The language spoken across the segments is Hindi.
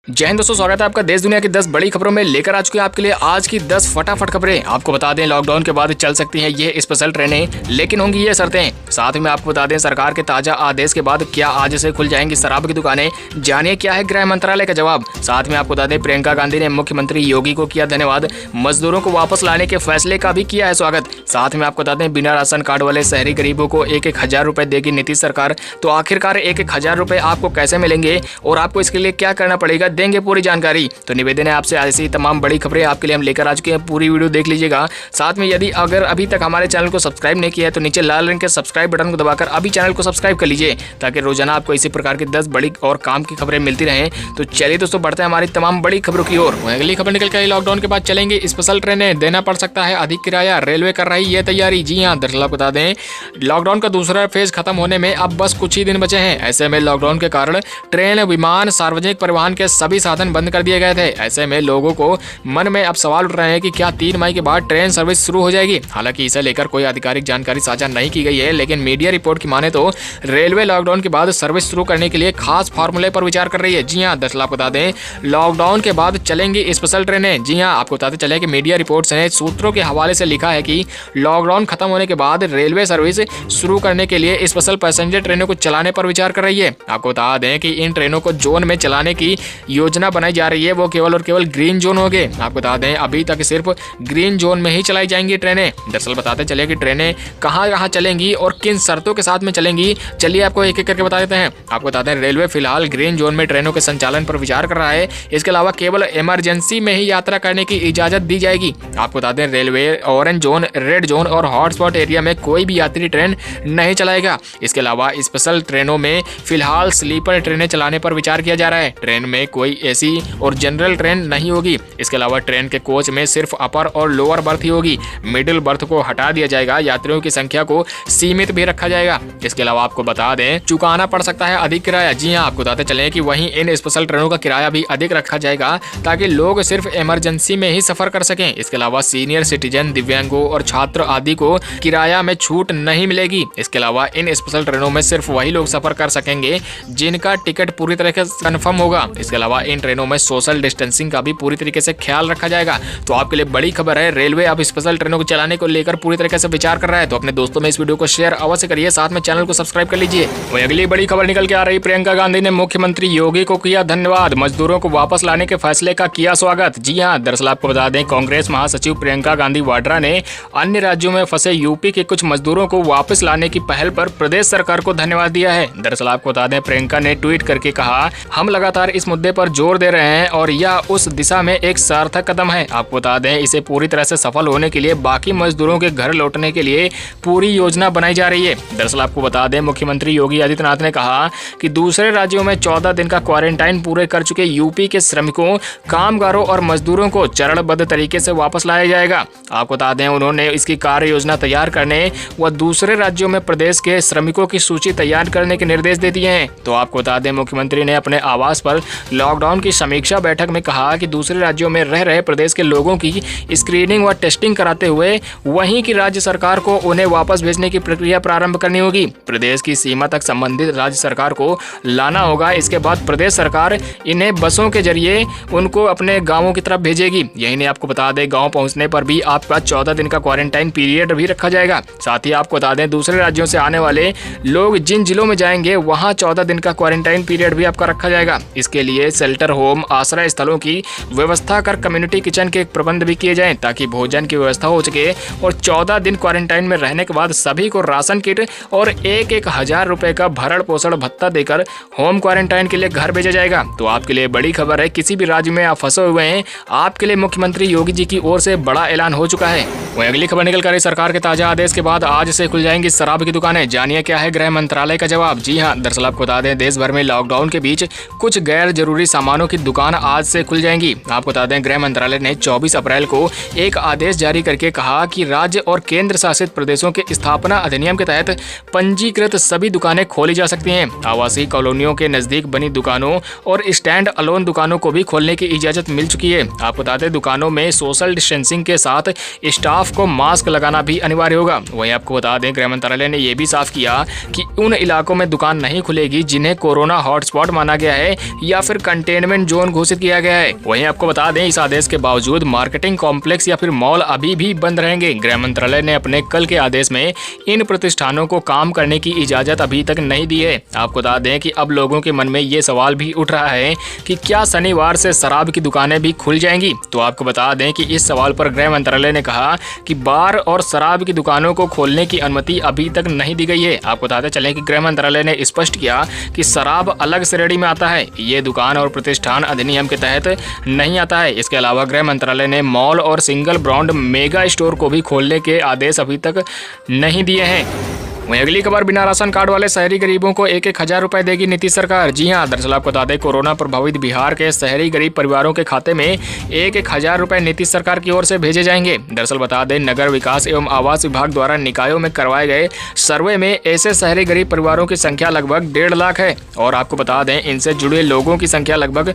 जय हिंद दोस्तों, स्वागत है आपका देश दुनिया की 10 बड़ी खबरों में। लेकर आ चुके हैं आपके लिए आज की 10 फटाफट खबरें। आपको बता दें, लॉकडाउन के बाद चल सकती हैं ये स्पेशल ट्रेनें, लेकिन होंगी ये शर्तें। साथ में आपको बता दें, सरकार के ताजा आदेश के बाद क्या आज से खुल जाएंगी शराब की दुकानें, जानिए क्या है गृह मंत्रालय का जवाब। साथ में आपको बता दें, प्रियंका गांधी ने मुख्यमंत्री योगी को किया धन्यवाद, मजदूरों को वापस लाने के फैसले का भी किया है स्वागत। साथ में आपको बता दें, बिना राशन कार्ड वाले शहरी गरीबों को 1,000 रुपए देगी नीतीश सरकार। तो आखिरकार 1,000 रुपए आपको कैसे मिलेंगे और आपको इसके लिए क्या करना पड़ेगा, देंगे पूरी जानकारी। तो निवेदन है आपसे, ऐसी तमाम बड़ी खबरें आपके लिए हम लेकर आ चुके हैं, पूरी वीडियो देख लीजिएगा। साथ में यदि अगर अभी तक हमारे चैनल को सब्सक्राइब नहीं किया है तो नीचे लाल रंग के सब्सक्राइब बटन को दबाकर अभी चैनल को सब्सक्राइब कर लीजिए, ताकि रोजाना आपको इसी प्रकार की 10 बड़ी और काम की खबरें मिलती रहें। तो चलिए दोस्तों, बढ़ते हैं हमारी तमाम बड़ी खबरों की ओर। अगली खबर निकल कर, लॉकडाउन के बाद चलेंगे स्पेशल ट्रेनें, देना पड़ सकता है अधिक किराया, रेलवे कर रही है तैयारी। जी हाँ, दरअसल आपको बता दें, लॉकडाउन का दूसरा फेज खत्म होने में अब बस कुछ ही दिन बचे हैं। ऐसे में लॉकडाउन के कारण ट्रेन, विमान, सार्वजनिक परिवहन के सभी साधन बंद कर दिए गए थे। ऐसे में लोगों को मन में अब सवाल उठ रहे हैं कि क्या 3 मई के बाद ट्रेन सर्विस शुरू हो जाएगी। हालांकि इसे लेकर कोई आधिकारिक जानकारी साझा नहीं की गई है, लेकिन मीडिया रिपोर्ट की माने तो रेलवे लॉकडाउन के बाद सर्विस शुरू करने के लिए खास फार्मूले पर विचार कर रही है। जी हाँ, दरअसल आपको बता दें, लॉकडाउन के बाद चलेंगी स्पेशल ट्रेनें। जी हाँ, आपको बताते चले कि मीडिया रिपोर्ट्स ने सूत्रों के हवाले से लिखा है कि लॉकडाउन खत्म होने के बाद रेलवे सर्विस शुरू करने के लिए स्पेशल पैसेंजर ट्रेनों को चलाने पर विचार कर रही है। आपको बता दें कि इन ट्रेनों को जोन में चलाने की योजना बनाई जा रही है, वो केवल और केवल ग्रीन जोन होंगे। आपको बता दें, अभी तक सिर्फ ग्रीन जोन में ही चलाई जाएंगी ट्रेनें। दरअसल बताते चले कि ट्रेनें कहां चलेंगी और किन शर्तों के साथ में चलेंगी, चलिए आपको एक एक करके बता देते हैं। आपको बता दें, रेलवे फिलहाल ग्रीन जोन में ट्रेनों के संचालन पर विचार कर रहा है। इसके अलावा केवल इमरजेंसी में ही यात्रा करने की इजाजत दी जाएगी। आपको बता दें, railway orange zone, red zone और हॉटस्पॉट एरिया में कोई भी यात्री ट्रेन नहीं चलाएगा। इसके अलावा स्पेशल ट्रेनों में फिलहाल स्लीपर ट्रेनें चलाने पर विचार किया जा रहा है। ट्रेन में कोई एसी और जनरल ट्रेन नहीं होगी। इसके अलावा ट्रेन के कोच में सिर्फ अपर और लोअर बर्थ ही होगी। मिडिल बर्थ को हटा दिया जाएगा। यात्रियों की संख्या को सीमित भी रखा जाएगा। इसके अलावा आपको बता दें, चुकाना पड़ सकता है अधिक किराया। जी हां, आपको बताते चले कि वहीं इन स्पेशल ट्रेनों का किराया भी अधिक रखा जाएगा, ताकि लोग सिर्फ इमरजेंसी में ही सफर कर सकें। इसके अलावा सीनियर सिटीजन, दिव्यांगों और छात्र आदि को किराया में छूट नहीं मिलेगी। इसके अलावा इन स्पेशल ट्रेनों में सिर्फ वही लोग सफर कर सकेंगे जिनका टिकट पूरी तरह से कन्फर्म होगा। इसके अलावा इन ट्रेनों में सोशल डिस्टेंसिंग का भी पूरी तरीके से ख्याल रखा जाएगा। तो आपके लिए बड़ी खबर है, रेलवे अब स्पेशल ट्रेनों को चलाने को लेकर पूरी तरीके से विचार कर रहा है। तो अपने दोस्तों में इस वीडियो को शेयर अवश्य करिए, साथ में चैनल को सब्सक्राइब कर लीजिए। वही अगली बड़ी खबर निकल के आ रही, प्रियंका गांधी ने मुख्यमंत्री योगी को किया धन्यवाद, मजदूरों को वापस लाने के फैसले का किया स्वागत। जी हाँ, दरअसल आपको बता दें, कांग्रेस महासचिव प्रियंका गांधी वाड्रा ने अन्य राज्यों में फंसे यूपी के कुछ मजदूरों को वापस लाने की पहल पर प्रदेश सरकार को धन्यवाद दिया है। दरअसल आपको बता दें, प्रियंका ने ट्वीट करके कहा, हम लगातार इस मुद्दे पर जोर दे रहे हैं और यह उस दिशा में एक सार्थक कदम है। आपको बता दें, इसे पूरी तरह से सफल होने के लिए बाकी मजदूरों के घर लौटने के लिए पूरी योजना बनाई जा रही है। दरअसल आपको बता दें, मुख्यमंत्री योगी आदित्यनाथ ने कहा कि दूसरे राज्यों में 14 दिन का क्वारंटाइन पूरे कर चुके यूपी के श्रमिकों, कामगारों और मजदूरों को चरणबद्ध तरीके से वापस लाया जाएगा। आपको बता दें, उन्होंने इसकी कार्य योजना तैयार करने व दूसरे राज्यों में प्रदेश के श्रमिकों की सूची तैयार करने के निर्देश दे दिए हैं। तो आपको बता दें, मुख्यमंत्री ने अपने आवास पर लॉकडाउन की समीक्षा बैठक में कहा कि दूसरे राज्यों में रह रहे प्रदेश के लोगों की स्क्रीनिंग व टेस्टिंग कराते हुए वहीं की राज्य सरकार को उन्हें वापस भेजने की प्रक्रिया प्रारंभ करनी होगी। प्रदेश की सीमा तक संबंधित राज्य सरकार को लाना होगा। इसके बाद प्रदेश सरकार इन्हें बसों के जरिए उनको अपने गांवों की तरफ भेजेगी। यही नहीं, आपको बता दें, गांव पहुंचने पर भी आपका 14 दिन का क्वारंटाइन पीरियड भी रखा जाएगा। साथ ही आपको बता दें, दूसरे राज्यों से आने वाले लोग जिन जिलों में जाएंगे वहां 14 दिन का क्वारंटाइन पीरियड भी आपका रखा जाएगा। इसके लिए शेल्टर होम, आश्रय स्थलों की व्यवस्था कर कम्युनिटी किचन के प्रबंध भी किए जाएं, ताकि भोजन की व्यवस्था हो सके। और 14 दिन क्वारंटाइन में रहने के बाद सभी को राशन किट और 1,000 रुपए का भरण पोषण भत्ता देकर होम क्वारंटाइन के लिए घर भेजा जाएगा। तो आपके लिए बड़ी खबर है, किसी भी राज्य में आप फंसे हुए हैं, आपके लिए मुख्यमंत्री योगी जी की ओर से बड़ा ऐलान हो चुका है। वहीं अगली खबर निकल कर, सरकार के ताजा आदेश के बाद आज से खुल जाएंगी शराब की दुकानें, जानिए क्या है गृह मंत्रालय का जवाब। जी हाँ, दरअसल आपको बता दें, देश भर में लॉकडाउन के बीच कुछ गैर जरूरी सामानों की दुकान आज से खुल जाएंगी। आपको बता दें, गृह मंत्रालय ने 24 अप्रैल को एक आदेश जारी करके कहा कि राज्य और केंद्र शासित प्रदेशों के स्थापना अधिनियम के तहत पंजीकृत सभी दुकानें खोली जा सकती हैं। आवासीय कॉलोनियों के नजदीक बनी दुकानों और स्टैंड अलोन दुकानों को भी खोलने की इजाजत मिल चुकी है। आपको बता दें, दुकानों में सोशल डिस्टेंसिंग के साथ स्टाफ को मास्क लगाना भी अनिवार्य होगा। वहीं आपको बता दें, गृह मंत्रालय ने यह भी साफ किया कि उन इलाकों में दुकान नहीं खुलेगी जिन्हें कोरोना हॉटस्पॉट माना गया है या फिर कंटेनमेंट जोन घोषित किया गया है। वहीं आपको बता दें, इस आदेश के बावजूद मार्केटिंग कॉम्प्लेक्स या फिर मॉल अभी भी बंद रहेंगे। गृह मंत्रालय ने अपने कल के आदेश में इन प्रतिष्ठानों को काम करने की इजाजत अभी तक नहीं दी है। आपको बता दें कि अब लोगों के मन में ये सवाल भी उठ रहा है कि क्या शनिवार से शराब की दुकानें भी खुल जाएंगी। तो आपको बता दें कि इस सवाल पर गृह मंत्रालय ने कहा कि बार और शराब की दुकानों को खोलने की अनुमति अभी तक नहीं दी गई है। आपको बताते चलें कि गृह मंत्रालय ने स्पष्ट किया कि शराब अलग श्रेणी में आता है, ये दुकान और प्रतिष्ठान अधिनियम के तहत नहीं आता है। इसके अलावा गृह मंत्रालय ने मॉल और सिंगल ब्रांड मेगा स्टोर को भी खोलने के आदेश अभी तक नहीं दिए हैं। वहीं अगली खबर, बिना राशन कार्ड वाले शहरी गरीबों को 1,000 रुपए देगी नीतीश सरकार। जी हां, दरअसल आपको बता दें, कोरोना प्रभावित बिहार के शहरी गरीब परिवारों के खाते में 1,000 रुपए नीतीश सरकार की ओर से भेजे जाएंगे। दरअसल बता दें, नगर विकास एवं आवास विभाग द्वारा निकायों में करवाए गए सर्वे में ऐसे शहरी गरीब परिवारों की संख्या लगभग 1.5 लाख है और आपको बता दें, इनसे जुड़े लोगों की संख्या लगभग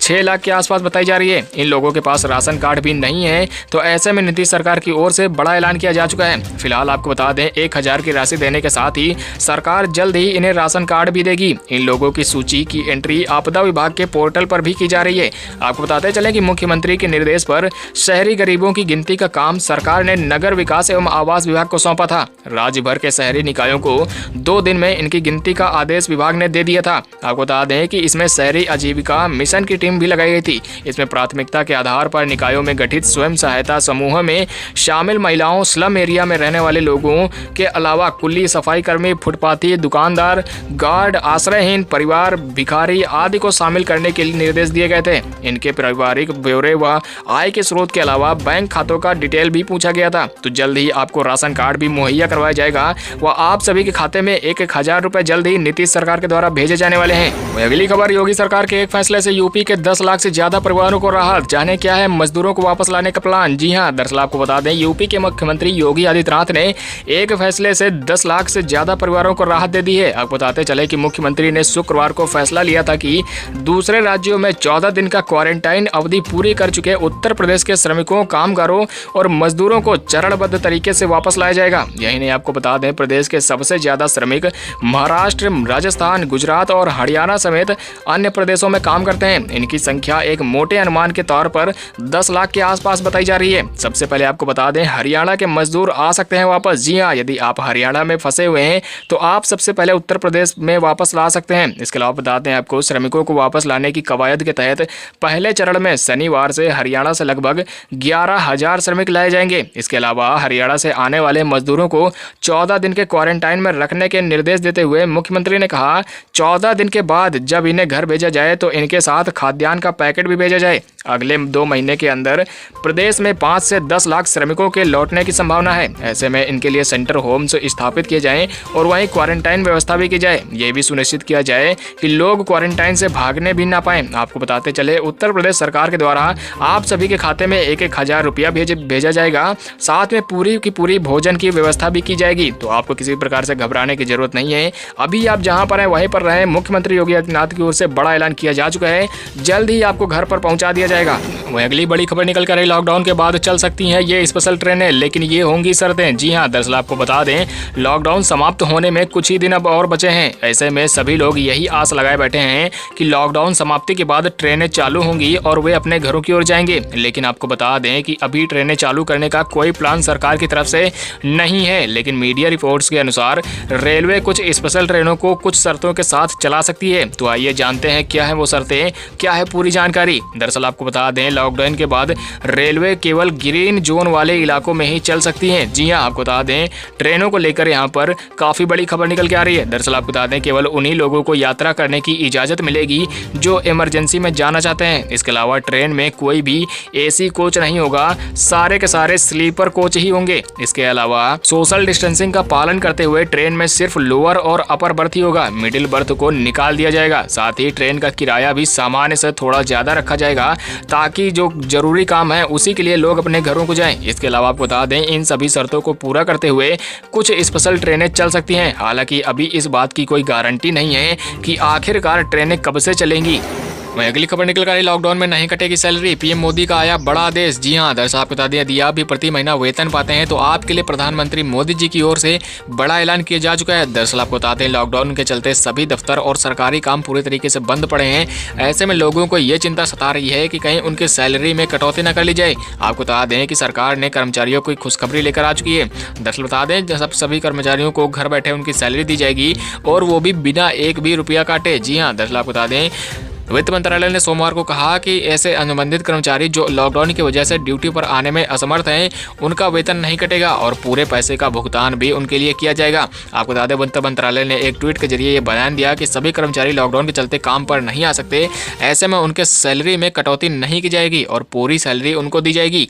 6 लाख के आसपास बताई जा रही है। इन लोगों के पास राशन कार्ड भी नहीं है, तो ऐसे में नीतीश सरकार की ओर से बड़ा ऐलान किया जा चुका है। फिलहाल आपको बता दें, 1,000 की राशि देने के साथ ही सरकार जल्द ही इन्हें राशन कार्ड भी देगी। इन लोगों की सूची की एंट्री आपदा विभाग के पोर्टल पर भी की जा रही है। आपको बताते चलें कि मुख्यमंत्री के निर्देश पर शहरी गरीबों की गिनती का काम सरकार ने नगर विकास एवं आवास विभाग को सौंपा था। राज्य भर के शहरी निकायों को 2 दिन में इनकी गिनती का आदेश विभाग ने दे दिया था। आपको बता दें कि इसमें शहरी आजीविका मिशन की टीम भी लगाई गई थी। इसमें प्राथमिकता के आधार पर निकायों में गठित स्वयं सहायता समूह में शामिल महिलाओं, स्लम एरिया में रहने वाले लोगों के अलावा कुली, सफाई कर्मी, फुटपाथी, दुकानदार, गार्ड, आश्रयहीन परिवार, भिखारी आदि को शामिल करने के लिए निर्देश दिए गए थे। इनके पारिवारिक ब्यौरे व आय के स्रोत के अलावा बैंक खातों का डिटेल भी पूछा गया था। तो जल्द ही आपको राशन कार्ड भी मुहैया करवाया जाएगा व आप सभी के खाते में 1,000 रुपए जल्द ही नीतीश सरकार के द्वारा भेजे जाने वाले हैं। अगली खबर, योगी सरकार के एक फैसले से यूपी के 10 लाख से ज्यादा परिवारों को राहत। जाने क्या है मजदूरों को वापस लाने का प्लान। जी हां, दरअसल आपको बता दें, यूपी के मुख्यमंत्री योगी आदित्यनाथ ने एक फैसले से 10 लाख से ज्यादा परिवारों को राहत दे दी है। आपको बताते चले कि मुख्यमंत्री ने शुक्रवार को फैसला लिया था कि दूसरे राज्यों में 14 दिन का क्वारंटाइन अवधि पूरी कर चुके उत्तर प्रदेश के श्रमिकों, कामगारों और मजदूरों को चरणबद्ध तरीके से वापस लाया जाएगा। यही नहीं, आपको बता दें, प्रदेश के सबसे ज्यादा श्रमिक महाराष्ट्र, राजस्थान, गुजरात और हरियाणा समेत अन्य प्रदेशों में काम करते हैं। इनकी संख्या एक मोटे अनुमान के तौर पर 10 लाख के आसपास बताई जा रही है। सबसे पहले आपको बता दें, हरियाणा के मजदूर आ सकते हैं वापस। जी हां, यदि आप हरियाणा में फंसे हुए हैं तो आप सबसे पहले उत्तर प्रदेश में वापस ला सकते हैं। इसके अलावा बताते हैं आपको, श्रमिकों को वापस लाने की कवायद के तहत पहले चरण में शनिवार से हरियाणा से लगभग 11,000 श्रमिक लाए जाएंगे। इसके अलावा हरियाणा से आने वाले मजदूरों को 14 दिन के क्वारंटाइन में रखने के निर्देश देते हुए मुख्यमंत्री ने कहा, 14 दिन के बाद जब इन्हें घर भेजा जाए तो इनके साथ खाद्यान्न का पैकेट भी भेजा जाए। अगले 2 महीने के अंदर प्रदेश में 5 से 10 लाख श्रमिकों के लौटने की संभावना है। ऐसे में इनके लिए सेंटर होम्स स्थापित किए जाएं और वहीं क्वारंटाइन व्यवस्था भी की जाए। ये भी सुनिश्चित किया जाए कि लोग क्वारंटाइन से भागने भी ना पाएं। आपको बताते चले, उत्तर प्रदेश सरकार के द्वारा आप सभी के खाते में 1,000 रुपया भेजा जाएगा। साथ में पूरी की पूरी भोजन की व्यवस्था भी की जाएगी। तो आपको किसी प्रकार से घबराने की जरूरत नहीं है। अभी आप जहां पर हैं वहीं पर रहें। मुख्यमंत्री योगी आदित्यनाथ की ओर से बड़ा ऐलान किया जा चुका है, जल्द ही आपको घर पर पहुंचा दिया जाएगा। वहीं अगली बड़ी खबर निकल कर आई, लॉकडाउन के बाद चल सकती हैं ये स्पेशल ट्रेनें, लेकिन ये होंगी शर्तें। जी हां, दरअसल आपको बता दें, लॉकडाउन समाप्त होने में कुछ ही दिन अब और बचे हैं। ऐसे में सभी लोग यही आस लगाए बैठे हैं कि लॉकडाउन समाप्ति के बाद ट्रेनें चालू होंगी और वे अपने घरों की ओर जाएंगे। लेकिन आपको बता दें कि अभी ट्रेनें चालू करने का कोई प्लान सरकार की तरफ से नहीं है। लेकिन मीडिया रिपोर्ट्स के अनुसार रेलवे कुछ स्पेशल ट्रेनों को कुछ शर्तों के साथ चला सकती है। तो आइए जानते हैं क्या है वो शर्तें, क्या है पूरी जानकारी। दरअसल आपको बता दें, लॉकडाउन के बाद रेलवे केवल ग्रीन जोन वाले इलाकों में ही चल सकती है। जी हां, आपको बता दें, ट्रेनों को लेकर यहाँ पर काफी बड़ी खबर निकल के आ रही है। दरअसल आपको बता दें, केवल उन्हीं लोगों को यात्रा करने की इजाजत मिलेगी जो इमरजेंसी में जाना चाहते हैं। इसके अलावा ट्रेन में कोई भी एसी कोच नहीं होगा, सारे के सारे स्लीपर कोच ही होंगे। इसके अलावा सोशल डिस्टेंसिंग का पालन करते हुए ट्रेन में सिर्फ लोअर और अपर बर्थ ही होगा, मिडिल बर्थ को निकाल दिया जाएगा। साथ ही ट्रेन का किराया भी सामान्य से थोड़ा ज्यादा रखा जाएगा ताकि जो जरूरी काम है उसी के लिए लोग अपने घरों को जाएं। इसके अलावा आपको बता दें, इन सभी शर्तों को पूरा करते हुए कुछ स्पेशल ट्रेनें चल सकती हैं। हालांकि अभी इस बात की कोई गारंटी नहीं है कि आखिरकार ट्रेनें कब से चलेंगी। वहीं अगली खबर निकल कर आई, लॉकडाउन में नहीं कटेगी सैलरी, पीएम मोदी का आया बड़ा आदेश। जी हां, दरअसल आपको बता दें यदि आप भी प्रति महीना वेतन पाते हैं तो आपके लिए प्रधानमंत्री मोदी जी की ओर से बड़ा ऐलान किया जा चुका है। दरअसल आपको बता दें लॉकडाउन के चलते सभी दफ्तर और सरकारी काम पूरी तरीके से बंद पड़े हैं। ऐसे में लोगों को ये चिंता सता रही है कि कहीं उनकी सैलरी में कटौती न कर ली जाए। आपको बता दें कि सरकार ने कर्मचारियों को खुशखबरी लेकर आ चुकी है। दरअसल बता दें सभी कर्मचारियों को घर बैठे उनकी सैलरी दी जाएगी और वो भी बिना एक भी रुपया काटे। जी हाँ, दरअसल आपको बता दें वित्त मंत्रालय ने सोमवार को कहा कि ऐसे अनुबंधित कर्मचारी जो लॉकडाउन की वजह से ड्यूटी पर आने में असमर्थ हैं, उनका वेतन नहीं कटेगा और पूरे पैसे का भुगतान भी उनके लिए किया जाएगा। आपको बता दें वित्त मंत्रालय ने एक ट्वीट के जरिए ये बयान दिया कि सभी कर्मचारी लॉकडाउन के चलते काम पर नहीं आ सकते। ऐसे में उनके सैलरी में कटौती नहीं की जाएगी और पूरी सैलरी उनको दी जाएगी।